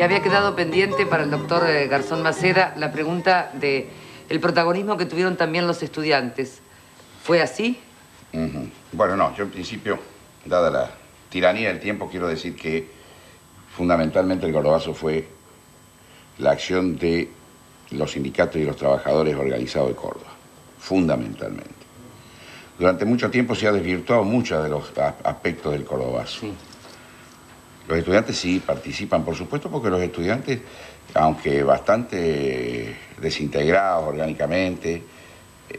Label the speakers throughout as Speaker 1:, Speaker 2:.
Speaker 1: Y había quedado pendiente para el doctor Garzón Maceda la pregunta de el protagonismo que tuvieron también los estudiantes. ¿Fue así?
Speaker 2: Bueno, no, yo en principio, dada la tiranía del tiempo, quiero decir que fundamentalmente el Cordobazo fue la acción de los sindicatos y los trabajadores organizados de Córdoba, fundamentalmente. Durante mucho tiempo se ha desvirtuado muchos de los aspectos del Cordobazo. Sí. Los estudiantes sí participan, por supuesto, porque los estudiantes, aunque bastante desintegrados orgánicamente,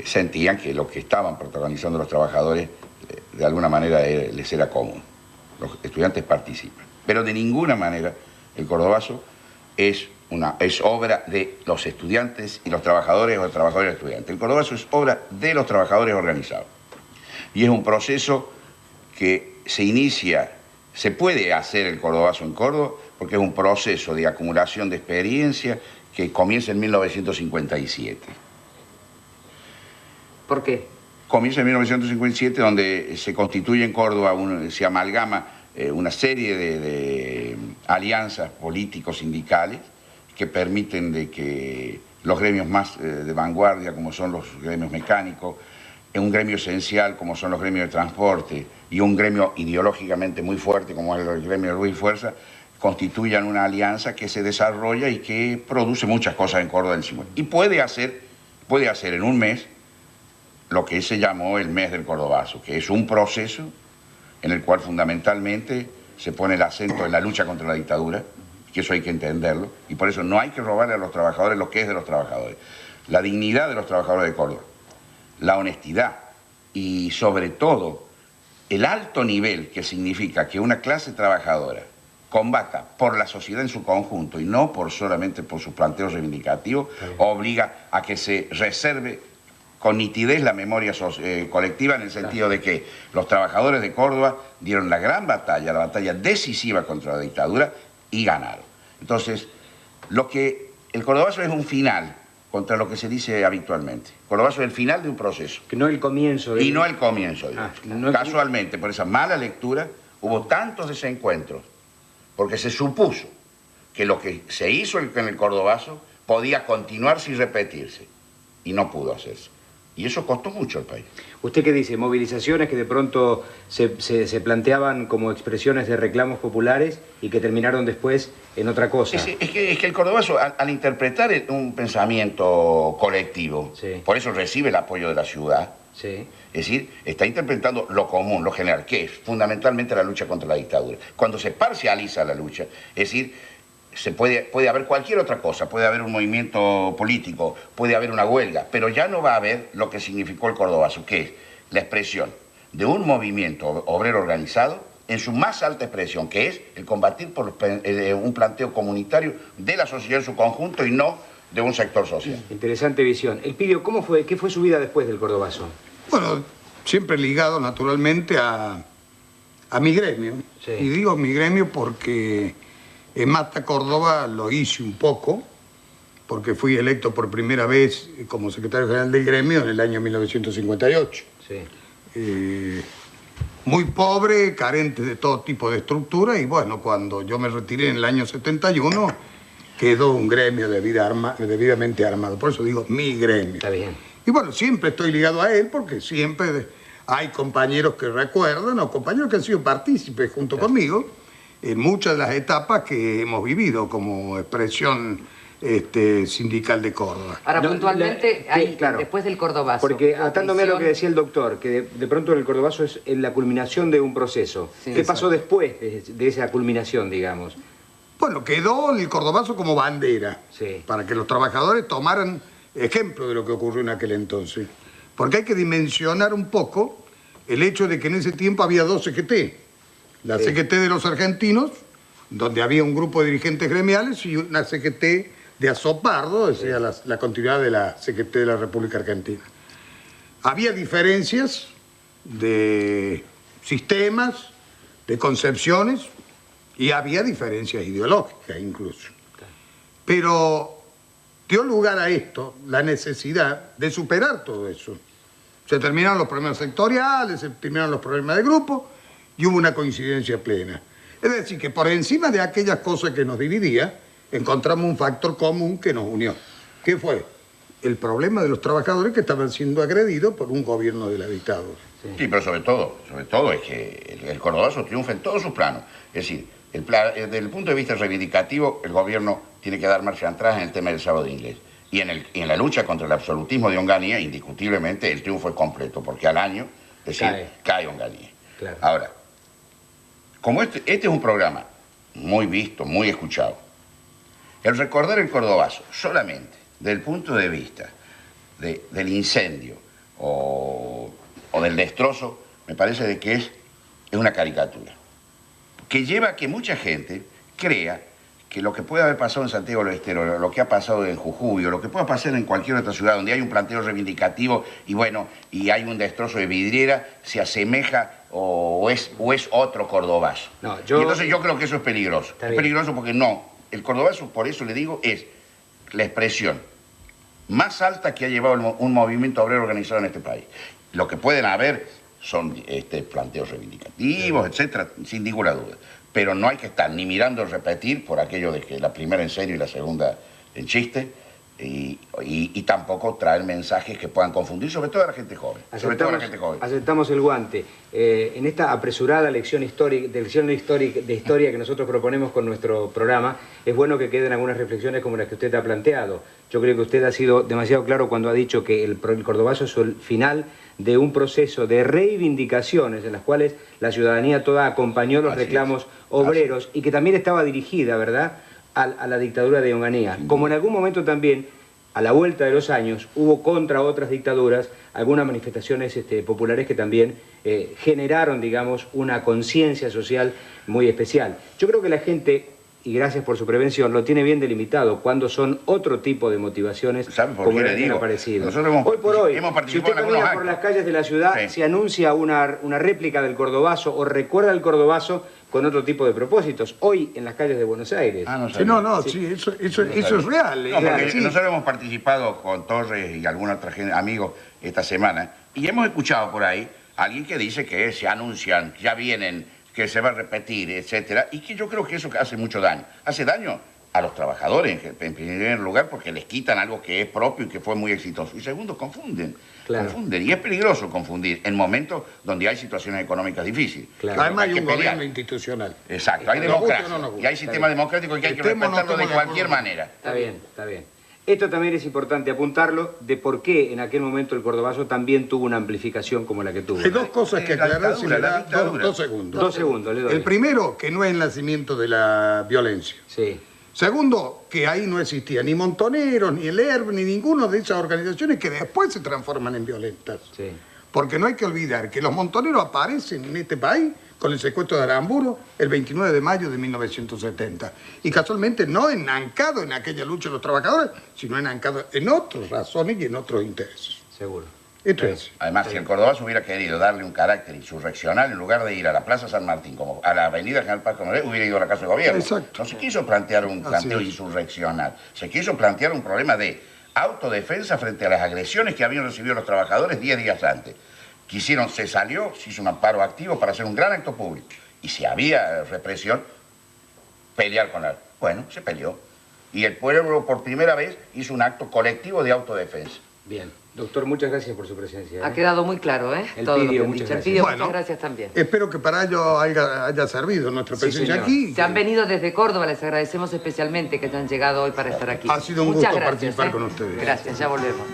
Speaker 2: sentían que lo que estaban protagonizando los trabajadores de alguna manera les era común. Los estudiantes participan. Pero de ninguna manera el Cordobazo es obra de los estudiantes y los trabajadores o de trabajadores y estudiantes. El Cordobazo es obra de los trabajadores organizados. Y es un proceso que se inicia, se puede hacer el Cordobazo en Córdoba, porque es un proceso de acumulación de experiencia que comienza en 1957.
Speaker 1: ¿Por qué?
Speaker 2: Comienza en 1957, donde se constituye en Córdoba, se amalgama una serie de alianzas políticos sindicales que permiten de que los gremios más de vanguardia, como son los gremios mecánicos, un gremio esencial, como son los gremios de transporte, y un gremio ideológicamente muy fuerte, como es el gremio de Luz y Fuerza, constituyan una alianza que se desarrolla y que produce muchas cosas en Córdoba del 50. Y puede hacer en un mes lo que se llamó el mes del Cordobazo, que es un proceso en el cual fundamentalmente se pone el acento en la lucha contra la dictadura, que eso hay que entenderlo, y por eso no hay que robarle a los trabajadores lo que es de los trabajadores. La dignidad de los trabajadores de Córdoba, la honestidad y sobre todo el alto nivel que significa que una clase trabajadora combata por la sociedad en su conjunto y no solamente por sus planteos reivindicativos, obliga a que se reserve con nitidez la memoria colectiva, en el sentido de que los trabajadores de Córdoba dieron la gran batalla, la batalla decisiva contra la dictadura, y ganaron. Entonces, el Cordobazo es un final contra lo que se dice habitualmente. Cordobazo es el final de un proceso.
Speaker 3: Que no el comienzo.
Speaker 2: Y no el comienzo. Casualmente, por esa mala lectura, hubo tantos desencuentros, porque se supuso que lo que se hizo en el Cordobazo podía continuarse y repetirse, y no pudo hacerse. Y eso costó mucho al país.
Speaker 3: ¿Usted qué dice? ¿Movilizaciones que de pronto se planteaban como expresiones de reclamos populares y que terminaron después en otra cosa?
Speaker 2: Es que el Cordobazo, al interpretar un pensamiento colectivo, sí, por eso recibe el apoyo de la ciudad, sí, es decir, está interpretando lo común, lo general, que es fundamentalmente la lucha contra la dictadura. Cuando se parcializa la lucha, es decir, puede haber cualquier otra cosa, puede haber un movimiento político, puede haber una huelga, pero ya no va a haber lo que significó el Cordobazo, que es la expresión de un movimiento obrero organizado en su más alta expresión, que es el combatir por un planteo comunitario de la sociedad en su conjunto y no de un sector social.
Speaker 3: Interesante visión. Elpidio, ¿qué fue su vida después del Cordobazo?
Speaker 4: Bueno, siempre ligado naturalmente a mi gremio. Sí. Y digo mi gremio porque en Mata Córdoba lo hice un poco, porque fui electo por primera vez como secretario general del gremio en el año 1958. Sí. Muy pobre, carente de todo tipo de estructura, y bueno, cuando yo me retiré en el año 71, quedó un gremio debidamente armado. Por eso digo mi gremio.
Speaker 3: Está bien.
Speaker 4: Y bueno, siempre estoy ligado a él, porque siempre hay compañeros que recuerdan, o compañeros que han sido partícipes junto conmigo en muchas de las etapas que hemos vivido como expresión sindical de Córdoba.
Speaker 1: Ahora, puntualmente, claro, después del Cordobazo.
Speaker 3: Porque atándome a lo que decía el doctor, que de pronto el Cordobazo es la culminación de un proceso. Sí, ¿qué pasó después de esa culminación, digamos?
Speaker 4: Bueno, quedó el Cordobazo como bandera, sí, para que los trabajadores tomaran ejemplo de lo que ocurrió en aquel entonces. Porque hay que dimensionar un poco el hecho de que en ese tiempo había dos CGT. La CGT de los argentinos, donde había un grupo de dirigentes gremiales, y una CGT de Azopardo, o sea, la continuidad de la CGT de la República Argentina. Había diferencias de sistemas, de concepciones, y había diferencias ideológicas incluso. Pero dio lugar a esto, la necesidad de superar todo eso. Se terminaron los problemas sectoriales, se terminaron los problemas de grupo, y hubo una coincidencia plena. Es decir, que por encima de aquellas cosas que nos dividía, encontramos un factor común que nos unió. ¿Qué fue? El problema de los trabajadores que estaban siendo agredidos por un gobierno de la dictadura.
Speaker 2: Sí, pero sobre todo es que el cordobazo triunfa en todos sus planos. Es decir, desde el punto de vista reivindicativo, el gobierno tiene que dar marcha atrás en el tema del sábado inglés. Y en la lucha contra el absolutismo de Onganía, indiscutiblemente, el triunfo es completo, porque al año, es decir, cae Onganía. Claro. Ahora, como este es un programa muy visto, muy escuchado, el recordar el cordobazo solamente desde el punto de vista del incendio o del destrozo, me parece de que es una caricatura, que lleva a que mucha gente crea que lo que puede haber pasado en Santiago del Estero, lo que ha pasado en Jujuy, o lo que pueda pasar en cualquier otra ciudad donde hay un planteo reivindicativo y bueno, y hay un destrozo de vidriera, se asemeja o es otro cordobazo. No, y entonces yo creo que eso es peligroso. Es peligroso porque no, el cordobazo, por eso le digo, es la expresión más alta que ha llevado un movimiento obrero organizado en este país. Lo que pueden haber son planteos reivindicativos, etcétera, sin ninguna duda. Pero no hay que estar ni mirando repetir por aquello de que la primera en serio y la segunda en chiste, y tampoco traer mensajes que puedan confundir, sobre todo a la gente joven.
Speaker 3: Aceptamos el guante. En esta apresurada lección de historia que nosotros proponemos con nuestro programa, es bueno que queden algunas reflexiones como las que usted ha planteado. Yo creo que usted ha sido demasiado claro cuando ha dicho que el cordobazo es el final de un proceso de reivindicaciones en las cuales la ciudadanía toda acompañó los reclamos obreros y que también estaba dirigida, ¿verdad?, a la dictadura de Onganía. Como en algún momento también, a la vuelta de los años, hubo contra otras dictaduras algunas manifestaciones populares que también generaron, digamos, una conciencia social muy especial. Yo creo que la gente, y gracias por su prevención, lo tiene bien delimitado cuando son otro tipo de motivaciones como las que han aparecido. Hoy por hoy, si usted camina por las calles de la ciudad, se anuncia una réplica del cordobazo o recuerda el cordobazo con otro tipo de propósitos. Hoy en las calles de Buenos Aires.
Speaker 4: Eso es real.
Speaker 2: No, porque nosotros hemos participado con Torres y algunos otros amigos esta semana y hemos escuchado por ahí a alguien que dice que se anuncian, ya vienen, que se va a repetir, etcétera, y que yo creo que eso hace mucho daño. Hace daño a los trabajadores, en primer lugar, porque les quitan algo que es propio y que fue muy exitoso. Y segundo, confunden. Confunden. Y es peligroso confundir en momentos donde hay situaciones económicas difíciles.
Speaker 4: Además hay un gobierno institucional.
Speaker 2: Exacto, hay democracia. Y hay sistema democrático que hay que respetarlo de cualquier manera.
Speaker 3: Está bien, está bien. Esto también es importante apuntarlo, de por qué en aquel momento el cordobazo también tuvo una amplificación como la que tuvo.
Speaker 4: Hay dos cosas que aclarar, si me da 2 segundos.
Speaker 3: 2 segundos, le doy.
Speaker 4: El primero, que no es el nacimiento de la violencia.
Speaker 3: Sí.
Speaker 4: Segundo, que ahí no existía ni Montoneros, ni el ERB, ni ninguna de esas organizaciones que después se transforman en violentas. Sí. Porque no hay que olvidar que los montoneros aparecen en este país con el secuestro de Aramburu el 29 de mayo de 1970. Y casualmente no enancado en aquella lucha de los trabajadores, sino enancado en otras razones y en otros intereses.
Speaker 3: Seguro.
Speaker 4: Esto es.
Speaker 2: Además, si el cordobazo hubiera querido darle un carácter insurreccional, en lugar de ir a la Plaza San Martín, como a la avenida General Paz Coronel, hubiera ido a la Casa de Gobierno.
Speaker 4: Exacto.
Speaker 2: No se quiso plantear un planteo insurreccional, se quiso plantear un problema de autodefensa frente a las agresiones que habían recibido los trabajadores 10 días antes. Se hizo un amparo activo para hacer un gran acto público. Y si había represión, pelear con él. Bueno, se peleó. Y el pueblo por primera vez hizo un acto colectivo de autodefensa.
Speaker 3: Bien. Doctor, muchas gracias por su presencia.
Speaker 1: Ha quedado muy claro, ¿eh?
Speaker 3: El Pidio, muchas gracias.
Speaker 1: Muchas gracias también.
Speaker 4: Espero que para ello haya servido nuestra presencia aquí.
Speaker 1: Se han venido desde Córdoba, les agradecemos especialmente que hayan llegado hoy para estar aquí.
Speaker 4: Ha sido un gusto participar con ustedes.
Speaker 1: Gracias, ya volvemos.